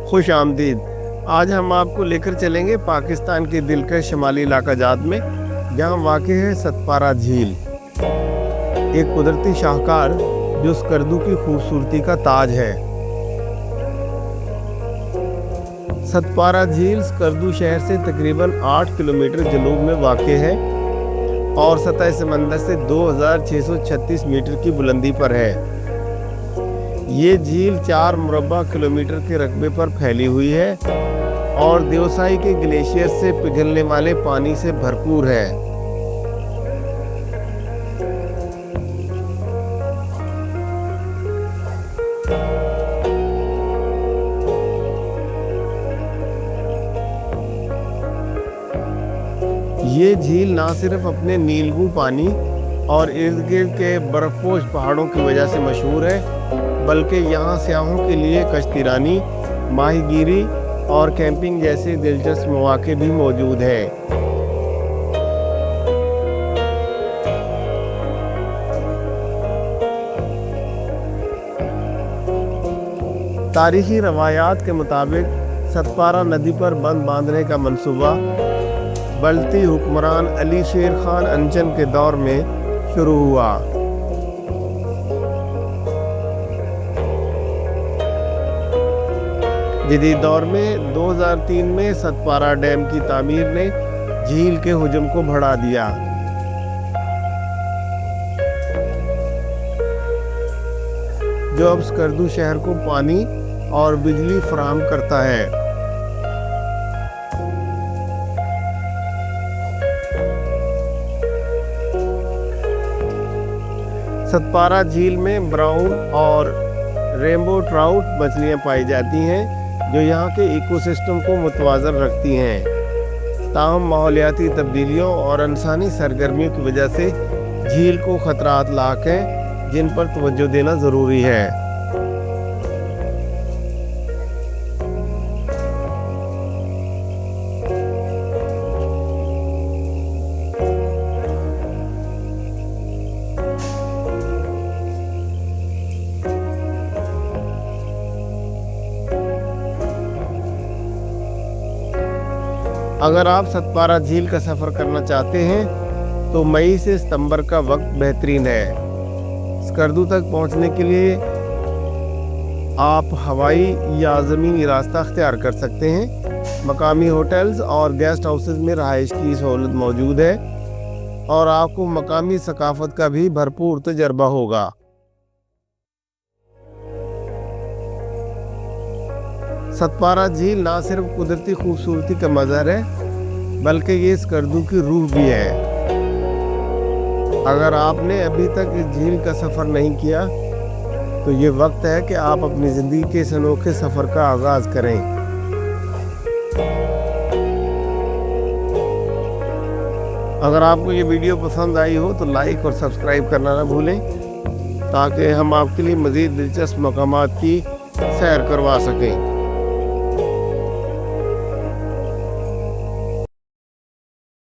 खुश आमदीद। आज हम आपको लेकर चलेंगे पाकिस्तान के दिलकश शमाली इलाका जात में, जहाँ वाक़ई है सतपारा झील, एक कुदरती शाहकार जो स्कर्दू की खूबसूरती का ताज है। सतपारा झील स्कर्दू शहर से तकरीबन 8 किलोमीटर जनूब में वाक़ई है और सतह समंदर से 2636 मीटर की बुलंदी पर है। ये झील 4 मुरबा किलोमीटर के रकबे पर फैली हुई है और देवसाई के ग्लेशियर से पिघलने वाले पानी से भरपूर है। ये झील ना सिर्फ अपने नीलगू पानी और इर्द गिर्द के बर्फपोश पहाड़ों की वजह से मशहूर है, बल्कि यहाँ सयाहों के लिए कश्तीरानी, माहीगीरी और कैंपिंग जैसे दिलचस्प मौके भी मौजूद हैं। तारीखी रवायात के मुताबिक सतपारा नदी पर बंद बांधने का मंसूबा बल्ती हुक्मरान अली शेर खान अंजन के दौर में शुरू हुआ। जदीद दौर में 2003 में सतपारा डैम की तामीर ने झील के हुजूम को बढ़ा दिया। जो अब स्कर्दू शहर को पानी और बिजली फराहम करता है। सतपारा झील में ब्राउन और रेनबो ट्राउट मछलियाँ पाई जाती हैं, जो यहाँ के इकोसिस्टम को मुतवाज़न रखती हैं। ताहम माहौलियाती तब्दीलियों और इंसानी सरगर्मियों की वजह से झील को ख़तरात लाक हैं, जिन पर तवज्जो देना ज़रूरी है। अगर आप सतपारा झील का सफ़र करना चाहते हैं तो मई से सितंबर का वक्त बेहतरीन है। स्कर्दू तक पहुंचने के लिए आप हवाई या ज़मीनी रास्ता अख्तियार कर सकते हैं। मकामी होटल्स और गेस्ट हाउसेस में रहाइश की सहूलत मौजूद है और आपको मकामी सकाफत का भी भरपूर तजर्बा होगा। सतपारा झील ना सिर्फ कुदरती खूबसूरती का मज़हर है, बल्कि ये स्कर्दू की रूह भी है। अगर आपने अभी तक इस झील का सफ़र नहीं किया तो ये वक्त है कि आप अपनी ज़िंदगी के इस अनोखे सफ़र का आगाज़ करें। अगर आपको ये वीडियो पसंद आई हो तो लाइक और सब्सक्राइब करना ना भूलें, ताकि हम आपके लिए मज़ीद दिलचस्प मकामात की सैर करवा सकें।